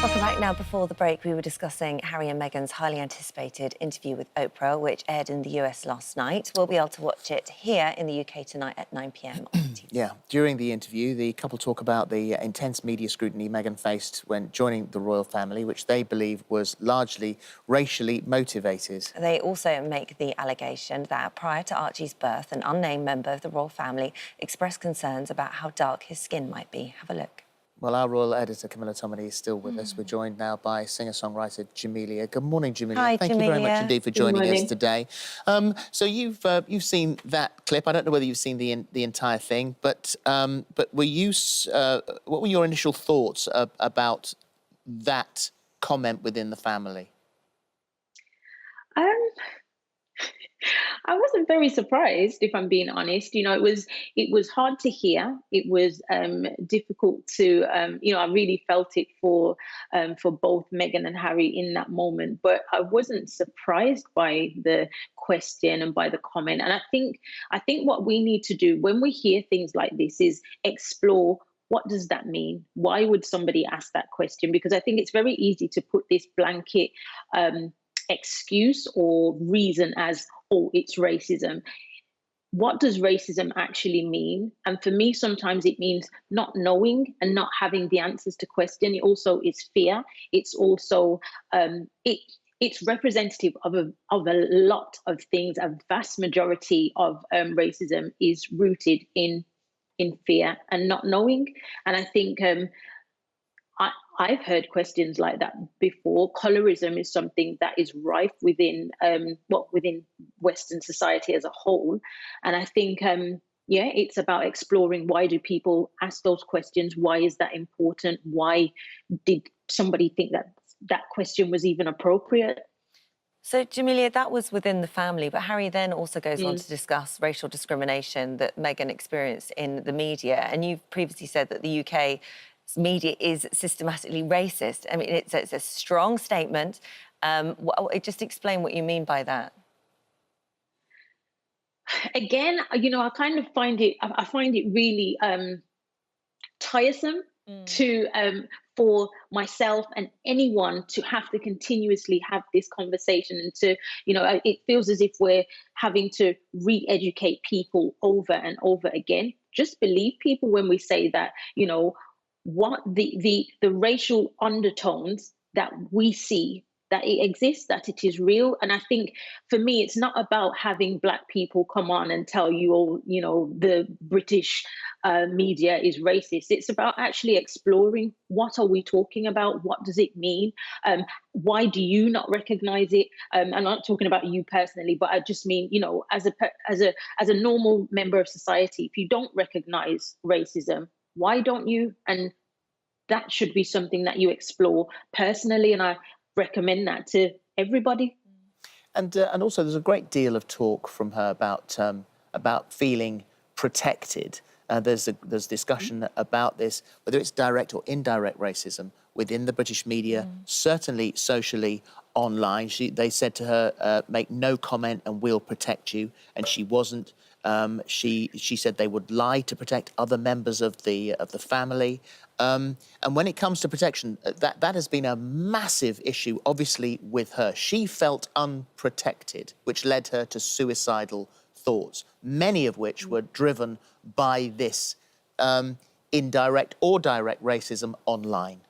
Welcome back. Now, before the break, we were discussing Harry and Meghan's highly anticipated interview with Oprah, which aired in the US last night. We'll be able to watch it here in the UK tonight at 9 p.m. on TV. Yeah, during the interview, the couple talk about the intense media scrutiny Meghan faced when joining the royal family, which they believe was largely racially motivated. They also make the allegation that prior to Archie's birth, an unnamed member of the royal family expressed concerns about how dark his skin might be. Have a look. Well, our royal editor, Camilla Tominey, is still with us. We're joined now by singer-songwriter Jamelia. Good morning, Jamelia. Hi, Thank you very much indeed for joining us today. So you've seen that clip. I don't know whether you've seen the entire thing, but were you what were your initial thoughts about that comment within the family? I wasn't very surprised, if I'm being honest. You know, it was hard to hear. It was difficult to, I really felt it for both Meghan and Harry in that moment. But I wasn't surprised by the question and by the comment. And I think what we need to do when we hear things like this is explore. What does that mean? Why would somebody ask that question? Because I think it's very easy to put this blanket excuse or reason as, oh, it's racism. What does racism actually mean? And for me, sometimes it means not knowing and not having the answers to question. It also is fear. It's also it's representative of a lot of things. A vast majority of racism is rooted in fear and not knowing. And I think I've heard questions like that before. Colorism is something that is rife within within Western society as a whole. And I think, it's about exploring, why do people ask those questions? Why is that important? Why did somebody think that question was even appropriate? So, Jamelia, that was within the family, but Harry then also goes on to discuss racial discrimination that Meghan experienced in the media. And you've previously said that the UK media is systematically racist. I mean, it's a strong statement. Just explain what you mean by that. Again, I kind of find it really tiresome to for myself and anyone to have to continuously have this conversation, and to, it feels as if we're having to re-educate people over and over again. Just believe people when we say that, what the racial undertones that we see, that it exists, that it is real. And I think for me, it's not about having Black people come on and tell you, all, the British media is racist. It's about actually exploring, what are we talking about? What does it mean? Why do you not recognize it? I'm not talking about you personally, but I just mean, as a normal member of society, if you don't recognize racism, why don't you? And that should be something that you explore personally, and I recommend that to everybody. And also, there's a great deal of talk from her about feeling protected. There's discussion about this, whether it's direct or indirect racism within the British media, certainly socially, online. They said to her, make no comment and we'll protect you, and she wasn't. She said they would lie to protect other members of the family. And when it comes to protection, that has been a massive issue, obviously, with her. She felt unprotected, which led her to suicidal thoughts, many of which were driven by this indirect or direct racism online.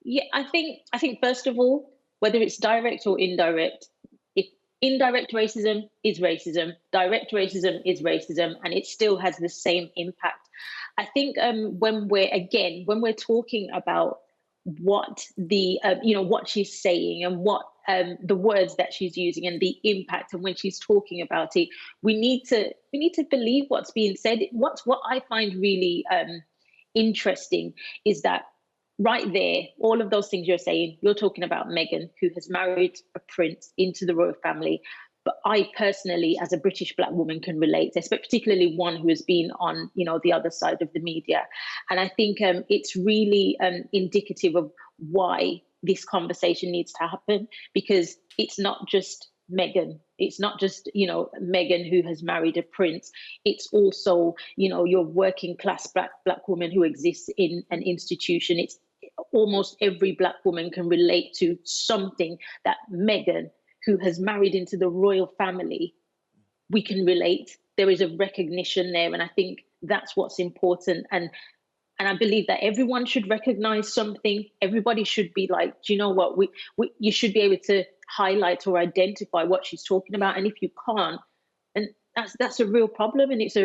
Yeah, I think first of all, whether it's direct or indirect, if indirect racism is racism, direct racism is racism, and it still has the same impact. I think when we're talking about what what she's saying and what the words that she's using and the impact, and when she's talking about it, we need to believe what's being said. What I find really interesting is that right there, all of those things you're saying, you're talking about Meghan, who has married a prince into the royal family. But I personally, as a British Black woman, can relate, particularly one who has been on, the other side of the media. And I think it's really indicative of why this conversation needs to happen, because it's not just Meghan. It's not just, Meghan who has married a prince. It's also, your working class black woman who exists in an institution. It's almost every Black woman can relate to something that Meghan, who has married into the royal family, we can relate. There is a recognition there, and I think that's what's important. And I believe that everyone should recognize something. Everybody should be like, do you know what? You should be able to highlight or identify what she's talking about. And if you can't, and that's a real problem. And it's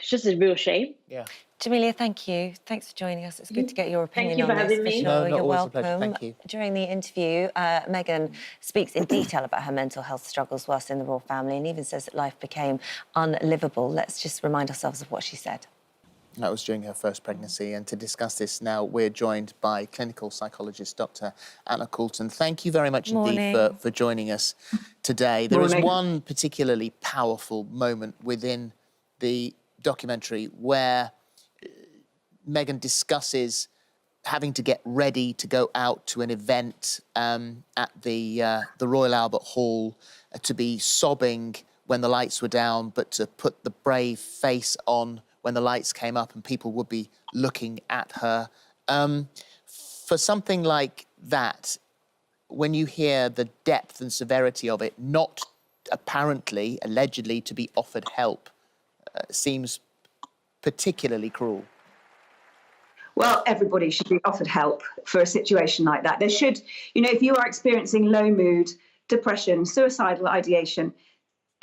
just a real shame. Yeah. Jamelia, thank you. Thanks for joining us. It's good to get your opinion you for on this. having me. Sure. No, You're always a welcome. pleasure. Thank you. During the interview, Meghan speaks in detail about her mental health struggles whilst in the royal family, and even says that life became unlivable. Let's just remind ourselves of what she said. That was during her first pregnancy. And to discuss this now, we're joined by clinical psychologist Dr Anna Coulton. Thank you very much indeed for joining us today. There is one particularly powerful moment within the documentary where Meghan discusses having to get ready to go out to an event at the Royal Albert Hall, to be sobbing when the lights were down, but to put the brave face on when the lights came up and people would be looking at her. For something like that, when you hear the depth and severity of it, not apparently, allegedly, to be offered help, seems particularly cruel. Well, everybody should be offered help for a situation like that. There should, if you are experiencing low mood, depression, suicidal ideation,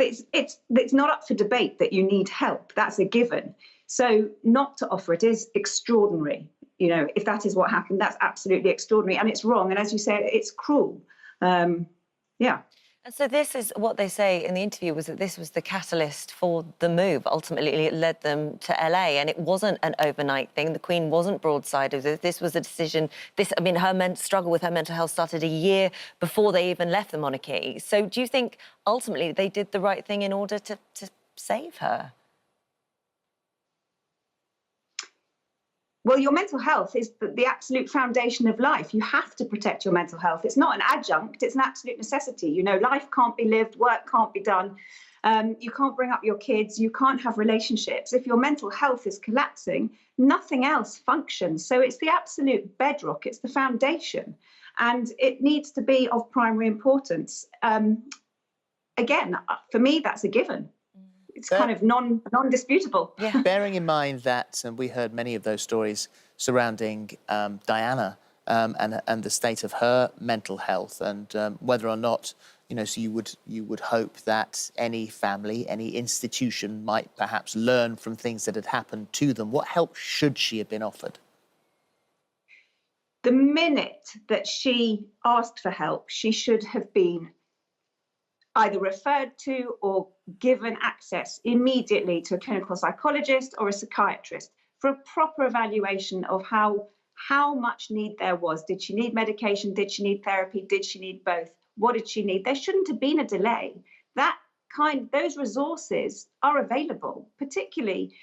it's not up for debate that you need help. That's a given. So not to offer it is extraordinary. If that is what happened, that's absolutely extraordinary, and it's wrong. And as you say, it's cruel. Yeah. And so this is what they say in the interview, was that this was the catalyst for the move. Ultimately, it led them to LA, and it wasn't an overnight thing. The Queen wasn't broadsided. This was a decision. Her struggle with her mental health started a year before they even left the monarchy. So do you think ultimately they did the right thing in order to save her? Well, your mental health is the absolute foundation of life. You have to protect your mental health. It's not an adjunct, it's an absolute necessity. Life can't be lived, work can't be done. You can't bring up your kids, you can't have relationships. If your mental health is collapsing, nothing else functions. So it's the absolute bedrock, it's the foundation. And it needs to be of primary importance. Again, for me, that's a given. It's kind of non-disputable. Yeah. Bearing in mind that, and we heard many of those stories surrounding Diana and the state of her mental health, and whether or not, so you would hope that any family, any institution might perhaps learn from things that had happened to them. What help should she have been offered? The minute that she asked for help, she should have been either referred to or given access immediately to a clinical psychologist or a psychiatrist for a proper evaluation of how much need there was. Did she need medication? Did she need therapy? Did she need both? What did she need? There shouldn't have been a delay. Those resources are available, particularly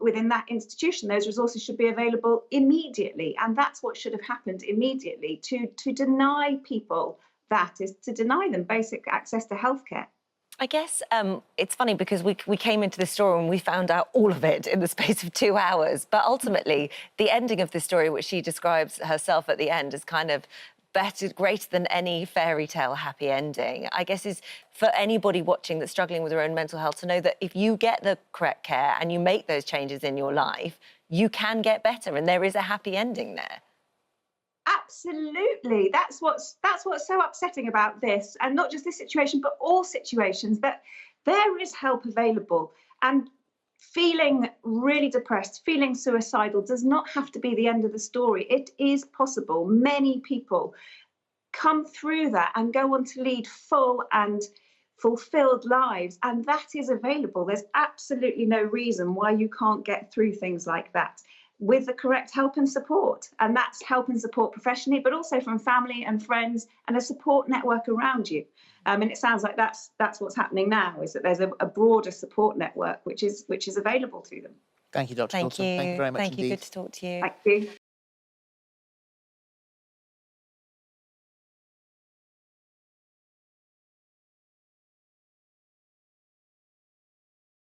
within that institution. Those resources should be available immediately, and that's what should have happened immediately. To deny people that is to deny them basic access to healthcare. I guess it's funny because we came into the story and we found out all of it in the space of 2 hours. But ultimately, the ending of the story, which she describes herself at the end, is kind of greater than any fairy tale happy ending. I guess is for anybody watching that's struggling with their own mental health to know that if you get the correct care and you make those changes in your life, you can get better, and there is a happy ending there. Absolutely. That's what's so upsetting about this, and not just this situation, but all situations, that there is help available. And feeling really depressed, feeling suicidal does not have to be the end of the story. It is possible. Many people come through that and go on to lead full and fulfilled lives, and that is available. There's absolutely no reason why you can't get through things like that with the correct help and support. And that's help and support professionally, but also from family and friends and a support network around you. And it sounds like that's what's happening now, is that there's a broader support network which is available to them. Thank you, Dr. Coulton. Thank you very much indeed. Thank you. Good to talk to you. Thank you.